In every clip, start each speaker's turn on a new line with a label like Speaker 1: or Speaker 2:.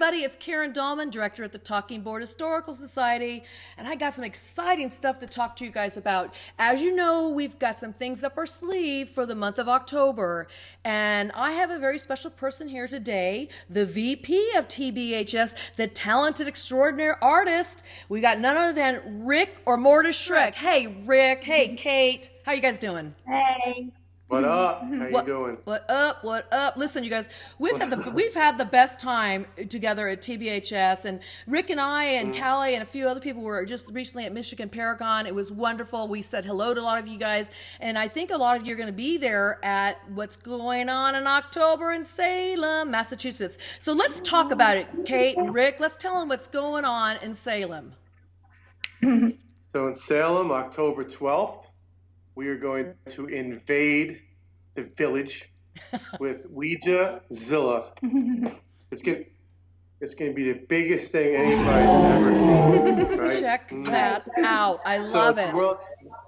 Speaker 1: everybody. It's Karen Dahlman, Director at the Talking Board Historical Society, and I got some exciting stuff to talk to you guys about. As you know, we've got some things up our sleeve for the month of October, and I have a very special person here today, the VP of TBHS, the talented, extraordinary artist. We got none other than Rick Ormortis Schreck. Hey, Rick. Hey, Kate. How you guys doing?
Speaker 2: Hey.
Speaker 3: What up? How you doing?
Speaker 1: What up? What up? Listen, you guys, we've had the best time together at TBHS, and Rick and I and Callie and a few other people were just recently at Michigan Paragon. It was wonderful. We said hello to a lot of you guys, and I think a lot of you are going to be there at what's going on in October in Salem, Massachusetts. So let's talk about it, Kate and Rick. Let's tell them what's going on in Salem.
Speaker 3: So in Salem, October 12th, we are going to invade the village with OUIJAZILLA. It's gonna be the biggest thing anybody's ever seen. Right?
Speaker 1: Check that out. I love it.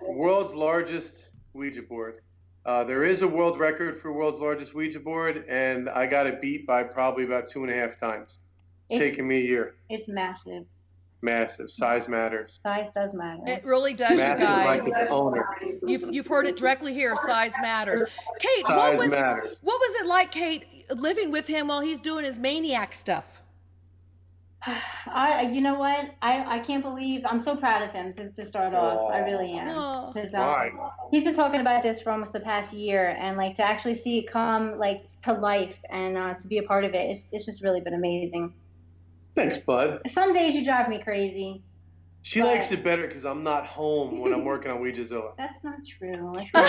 Speaker 3: World's largest Ouija board. There is a world record for world's largest Ouija board, and I got it beat by probably about 2.5 times. It's taken me a year.
Speaker 2: It's massive.
Speaker 3: Massive. Size matters.
Speaker 2: Size does matter.
Speaker 1: It really does,
Speaker 3: Massive,
Speaker 1: you guys.
Speaker 3: like its owner.
Speaker 1: You've heard it directly here. Size matters. Kate,
Speaker 3: Size
Speaker 1: what
Speaker 3: matters.
Speaker 1: was it like, Kate, living with him while he's doing his maniac stuff?
Speaker 2: You know what? I can't believe, I'm so proud of him to start off. I really am.
Speaker 1: Oh.
Speaker 2: 'Cause,
Speaker 3: Why?
Speaker 2: he's been talking about this for almost the past year, and like to actually see it come like to life and to be a part of it, it's just really been amazing.
Speaker 3: Thanks, bud.
Speaker 2: Some days you drive me crazy.
Speaker 3: She likes it better because I'm not home when I'm working on OUIJAZILLA.
Speaker 2: That's not true. That's not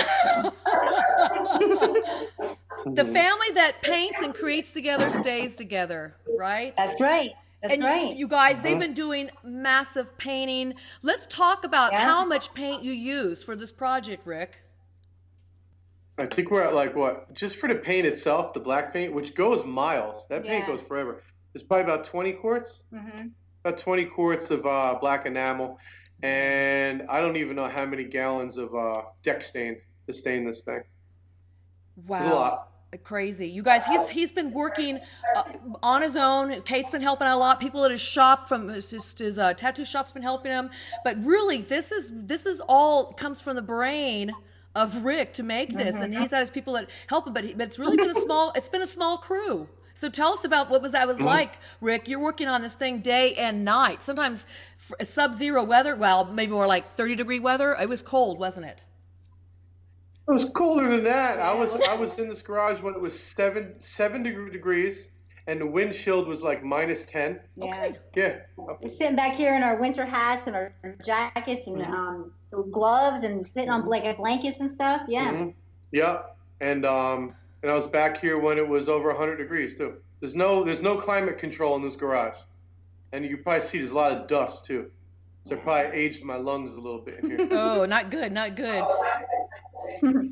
Speaker 2: true.
Speaker 1: The family that paints and creates together stays together, right?
Speaker 2: That's right. That's
Speaker 1: And
Speaker 2: right.
Speaker 1: you guys, they've been doing massive painting. Let's talk about how much paint you use for this project, Rick.
Speaker 3: I think we're at like what? Just for the paint itself, the black paint, which goes miles. That paint goes forever. It's probably about 20 quarts. About 20 quarts of black enamel, and I don't even know how many gallons of deck stain to stain this thing.
Speaker 1: Wow.
Speaker 3: It's a lot.
Speaker 1: Crazy. You guys, he's been working on his own. Kate's been helping out a lot. People at his shop, from his tattoo shop's been helping him. But really, this is all comes from the brain of Rick to make this, and he's had his people that help him. But it's really been a small crew. So tell us about what that was like, Rick. You're working on this thing day and night. Sometimes sub-zero weather. Well, maybe more like 30-degree weather. It was cold, wasn't it?
Speaker 3: It was colder than that. I was in this garage when it was 7 degrees, and the wind chill was like -10.
Speaker 2: Yeah.
Speaker 3: Yeah.
Speaker 2: We're sitting back here in our winter hats and our jackets and gloves and sitting on like blankets and stuff. Yeah.
Speaker 3: Yep. And I was back here when it was over 100 degrees too. There's no climate control in this garage, and you can probably see there's a lot of dust too. So I probably aged my lungs a little bit in here.
Speaker 1: Oh, not good, not good.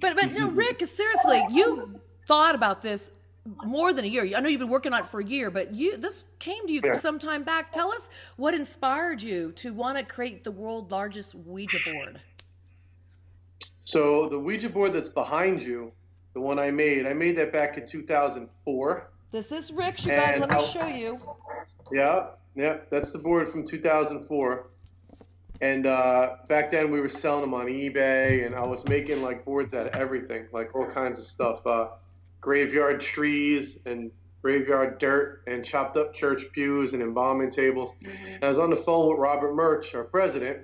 Speaker 1: But no, Rick, seriously, you thought about this more than a year. I know you've been working on it for a year, but this came to you some time back. Tell us what inspired you to want to create the world's largest Ouija board.
Speaker 3: So the Ouija board that's behind you, the one I made that back in 2004.
Speaker 1: This is Rick, you guys. Let me show you.
Speaker 3: Yeah, that's the board from 2004. And back then we were selling them on eBay, and I was making like boards out of everything, like all kinds of stuff, graveyard trees and graveyard dirt and chopped up church pews and embalming tables. And I was on the phone with Robert Murch, our president,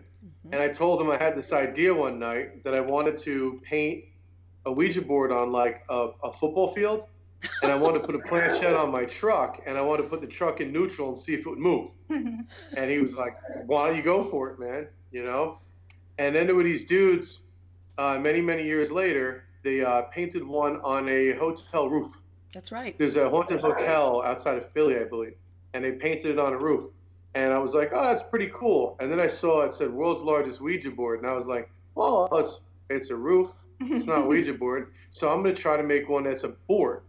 Speaker 3: and I told him I had this idea one night that I wanted to paint a Ouija board on like a football field, and I wanted to put a planchette on my truck, and I wanted to put the truck in neutral and see if it would move. And he was like, why don't you go for it, man? You know? And then there were these dudes, many years later, they painted one on a hotel roof.
Speaker 1: That's right.
Speaker 3: There's a haunted hotel outside of Philly, I believe, and they painted it on a roof. And I was like, oh, that's pretty cool. And then I saw it said world's largest Ouija board, and I was like, well, it's a roof. It's not a Ouija board. So I'm going to try to make one that's a board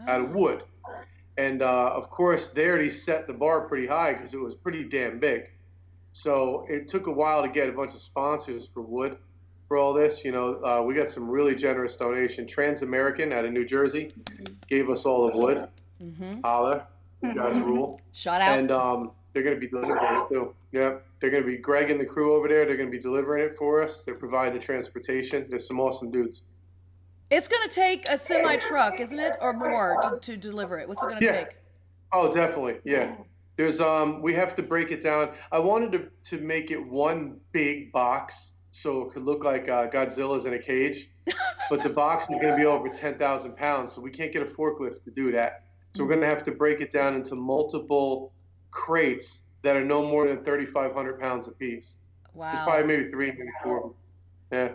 Speaker 3: out of wood. And of course, they already set the bar pretty high because it was pretty damn big. So it took a while to get a bunch of sponsors for wood for all this. You know, we got some really generous donation. Trans-American out of New Jersey gave us all the wood. Holla. You guys rule.
Speaker 1: Shout out.
Speaker 3: And they're going to be delivering it too. Yeah, they're going to be Greg and the crew over there. They're going to be delivering it for us. They're providing the transportation. There's some awesome dudes.
Speaker 1: It's going to take a semi truck, isn't it, or more to deliver it? What's it going to take?
Speaker 3: Oh, definitely. Yeah. There's we have to break it down. I wanted to make it one big box so it could look like Godzilla's in a cage, but the box is going to be over 10,000 pounds, so we can't get a forklift to do that. So we're going to have to break it down into multiple crates that are no more than 3,500 pounds apiece.
Speaker 1: Wow.
Speaker 3: There's probably maybe 3, maybe 4. Yeah.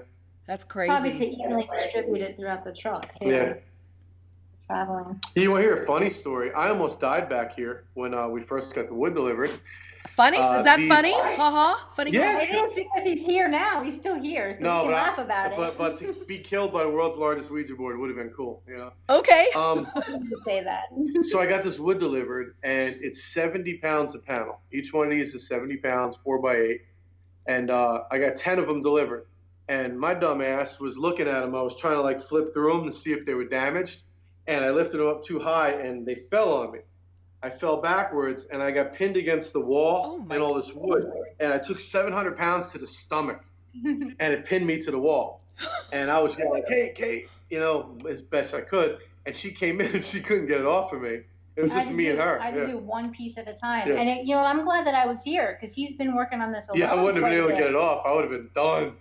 Speaker 1: That's crazy.
Speaker 2: Probably to evenly distribute it throughout the truck, too.
Speaker 3: Yeah.
Speaker 2: Traveling.
Speaker 3: You want to hear a funny story? I almost died back here when we first got the wood delivered.
Speaker 1: Funny? Is that funny? Ha-ha? Funny?
Speaker 3: Yeah.
Speaker 2: It is because he's here now. He's still here, so we can laugh about it.
Speaker 3: But to be killed by the world's largest Ouija board would have been cool, you know?
Speaker 1: Okay.
Speaker 2: Say that.
Speaker 3: So I got this wood delivered, and it's 70 pounds a panel. Each one of these is 70 pounds, 4x8. And I got 10 of them delivered. And my dumb ass was looking at them. I was trying to, like, flip through them to see if they were damaged. And I lifted them up too high, and they fell on me. I fell backwards, and I got pinned against the wall and all this wood. And I took 700 pounds to the stomach, and it pinned me to the wall. And I was yelling, Kate, you know, as best I could. And she came in, and she couldn't get it off of me. It was just me and her.
Speaker 2: I had to do one piece at a time.
Speaker 3: Yeah.
Speaker 2: And, you know, I'm glad that I was here because he's been working on this a lot.
Speaker 3: Yeah, I wouldn't have been able to get it off. I would have been done.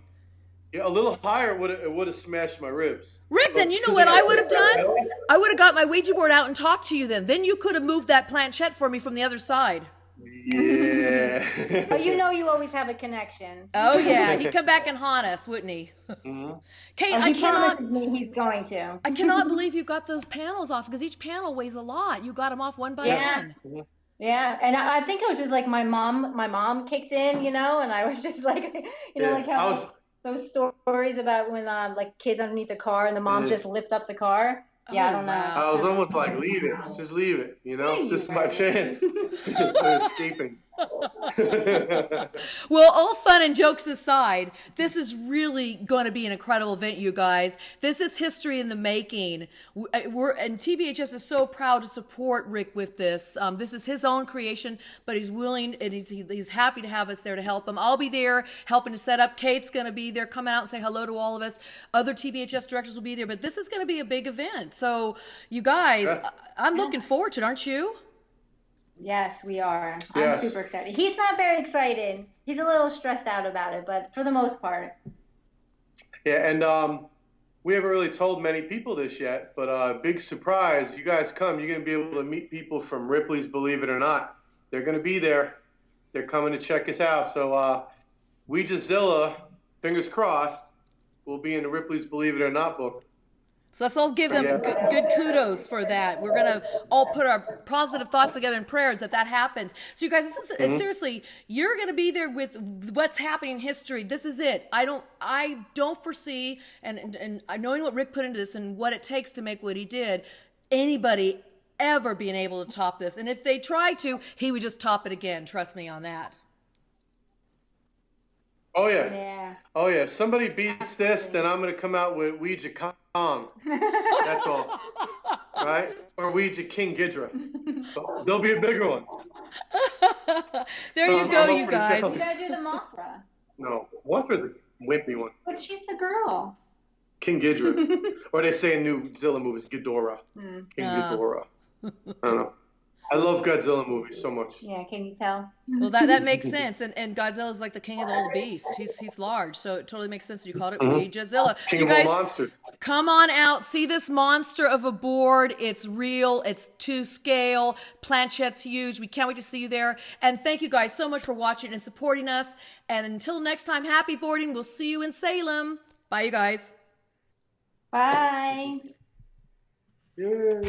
Speaker 3: Yeah, a little higher it would have smashed my ribs.
Speaker 1: Rick, then you know what I would have done? I would have got my Ouija board out and talked to you then. Then you could have moved that planchette for me from the other side.
Speaker 3: Yeah.
Speaker 2: Oh, you know you always have a connection.
Speaker 1: Oh, yeah. He'd come back and haunt us, wouldn't he?
Speaker 3: Mm-hmm.
Speaker 1: Kate,
Speaker 2: And
Speaker 1: I
Speaker 2: he promises me he's going to.
Speaker 1: I cannot believe you got those panels off because each panel weighs a lot. You got them off one by one.
Speaker 2: Yeah, and I think it was just like my mom kicked in, you know, and I was just like, you know, like how those stories about when like kids underneath the car and the moms just lift up the car. Yeah, I don't know.
Speaker 3: I was almost like, leave it. Just leave it. You know, this is my chance. They're escaping.
Speaker 1: Well, all fun and jokes aside, this is really going to be an incredible event, you guys. This is history in the making. And TBHS is so proud to support Rick with this. This is his own creation, but he's willing and he's happy to have us there to help him. I'll be there helping to set up. Kate's going to be there, come out and say hello to all of us. Other TBHS directors will be there, but this is going to be a big event. So, you guys, I'm looking forward to it, aren't you?
Speaker 2: Yes, we are.
Speaker 3: Yes.
Speaker 2: I'm super excited. He's not very excited. He's a little stressed out about it, but for the most part.
Speaker 3: Yeah, and we haven't really told many people this yet, but big surprise, you guys come, you're going to be able to meet people from Ripley's Believe It or Not. They're going to be there. They're coming to check us out. So OUIJAZILLA, fingers crossed, will be in the Ripley's Believe It or Not book.
Speaker 1: So let's all give them good kudos for that. We're going to all put our positive thoughts together in prayers that happens. So you guys, this is seriously, you're going to be there with what's happening in history. This is it. I don't foresee, and knowing what Rick put into this and what it takes to make what he did, anybody ever being able to top this. And if they tried to, he would just top it again. Trust me on that.
Speaker 3: Oh, yeah.
Speaker 2: Yeah.
Speaker 3: Oh, yeah. If somebody beats this, then I'm going to come out with Ouija Kong. That's all. Right? Or Ouija King Ghidra. There'll be a bigger one.
Speaker 1: There you go, you guys.
Speaker 2: You gotta do the Mothra.
Speaker 3: No. Mothra's a wimpy one.
Speaker 2: But she's the girl.
Speaker 3: King Ghidra. Or they say in new Zilla movies, Ghidorah. King Ghidorah. I don't know. I love Godzilla movies so much.
Speaker 2: Yeah, can you tell?
Speaker 1: Well, that makes sense. And Godzilla's like the king of all the beasts. He's large, so it totally makes sense that you called it OUIJAZILLA.
Speaker 3: King
Speaker 1: So you
Speaker 3: of all
Speaker 1: guys,
Speaker 3: monsters.
Speaker 1: come on out, see this monster of a board. It's real. It's to scale. Planchette's huge. We can't wait to see you there. And thank you guys so much for watching and supporting us. And until next time, happy boarding. We'll see you in Salem. Bye, you guys.
Speaker 2: Bye.
Speaker 3: Yay.